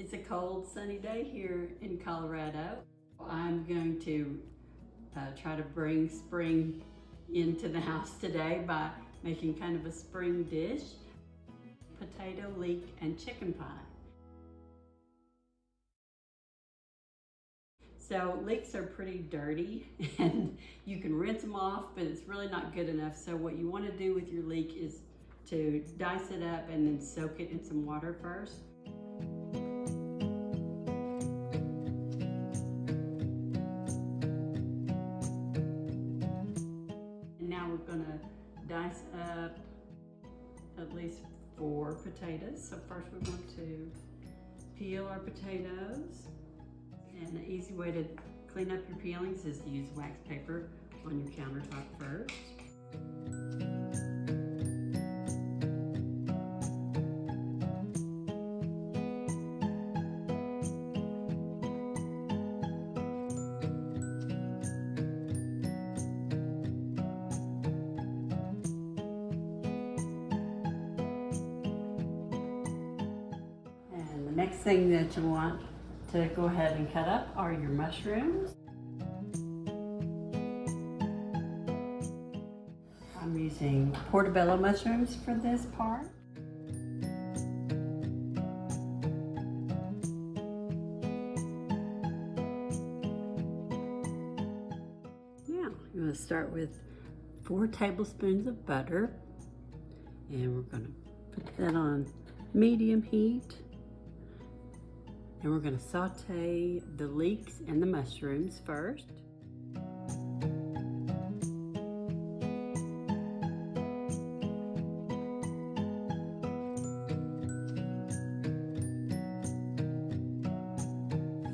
It's a cold, sunny day here in Colorado. I'm going to try to bring spring into the house today by making kind of a spring dish, potato, leek, and chicken pie. So leeks are pretty dirty and you can rinse them off, but it's really not good enough. So what you want to do with your leek is to dice it up and then soak it in some water first. And now we're going to dice up at least 4 potatoes. So first we're going to peel our potatoes. And the easy way to clean up your peelings is to use wax paper on your countertop first. And the next thing that you want to go ahead and cut up are your mushrooms. I'm using portobello mushrooms for this part. Now, you're going to start with 4 tablespoons of butter, and we're going to put that on medium heat. And we're going to saute the leeks and the mushrooms first.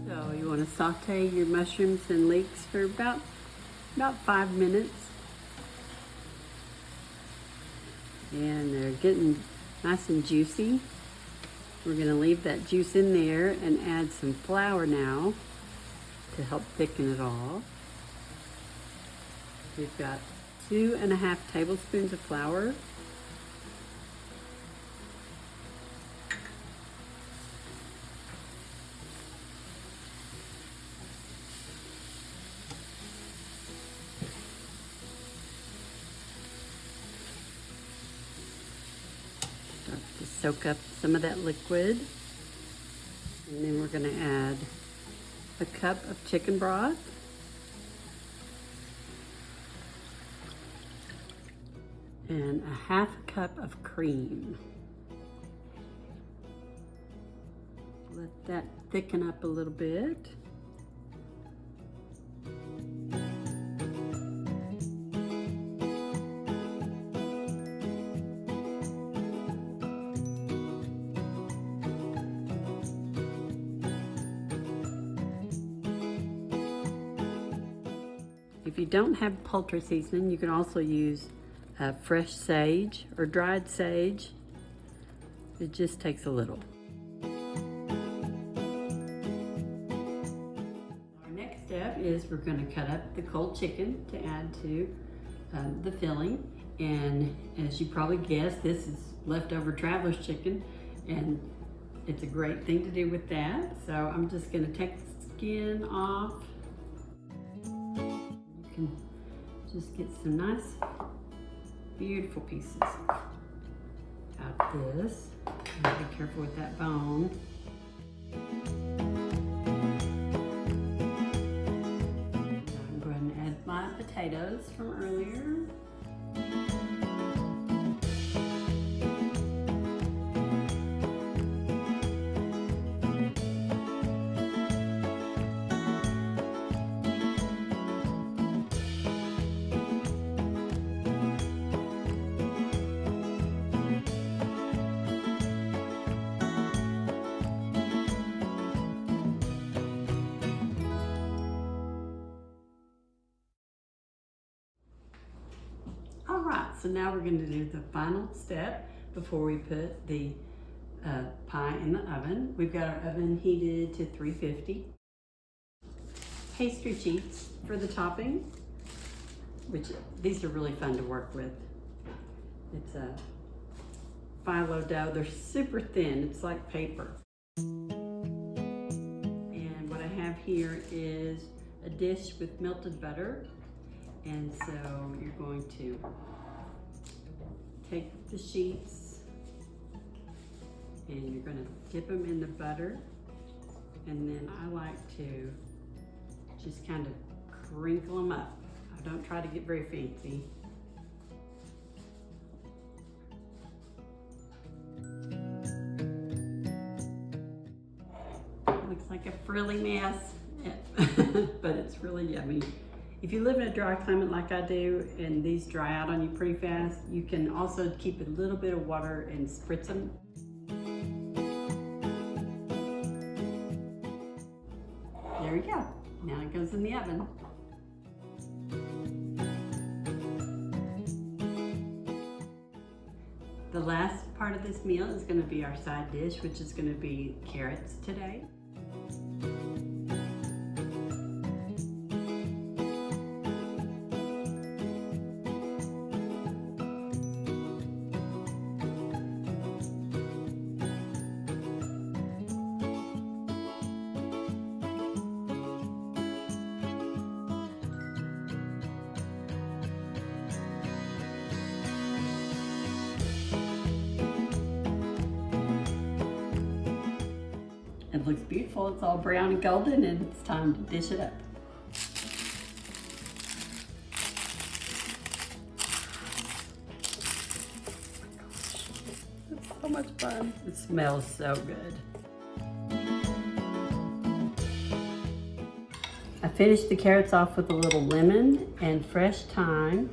So you want to saute your mushrooms and leeks for about 5 minutes. And they're getting nice and juicy. We're going to leave that juice in there and add some flour now to help thicken it all. We've got 2½ tablespoons of flour. To soak up some of that liquid. And then we're going to add a cup of chicken broth. And a ½ cup of cream. Let that thicken up a little bit. If you don't have poultry seasoning, you can also use fresh sage or dried sage. It just takes a little. Our next step is we're going to cut up the cold chicken to add to the filling. And as you probably guessed, this is leftover traveler's chicken, and it's a great thing to do with that. So I'm just going to take the skin off. You can just get some nice, beautiful pieces out of this. Be careful with that bone. I'm going to add my potatoes from earlier. So now we're going to do the final step before we put the pie in the oven. We've got our oven heated to 350. Pastry sheets for the topping, which these are really fun to work with. It's a phyllo dough. They're super thin. It's like paper. here is a dish with melted butter. And so you're going to take the sheets and you're going to dip them in the butter. And then I like to just kind of crinkle them up. I don't try to get very fancy. Looks like a frilly mess, but it's really yummy. If you live in a dry climate like I do, and these dry out on you pretty fast, you can also keep a little bit of water and spritz them. There we go. Now it goes in the oven. The last part of this meal is going to be our side dish, which is going to be carrots today. It looks beautiful. It's all brown and golden, and it's time to dish it up. It's so much fun. It smells so good. I finished the carrots off with a little lemon and fresh thyme.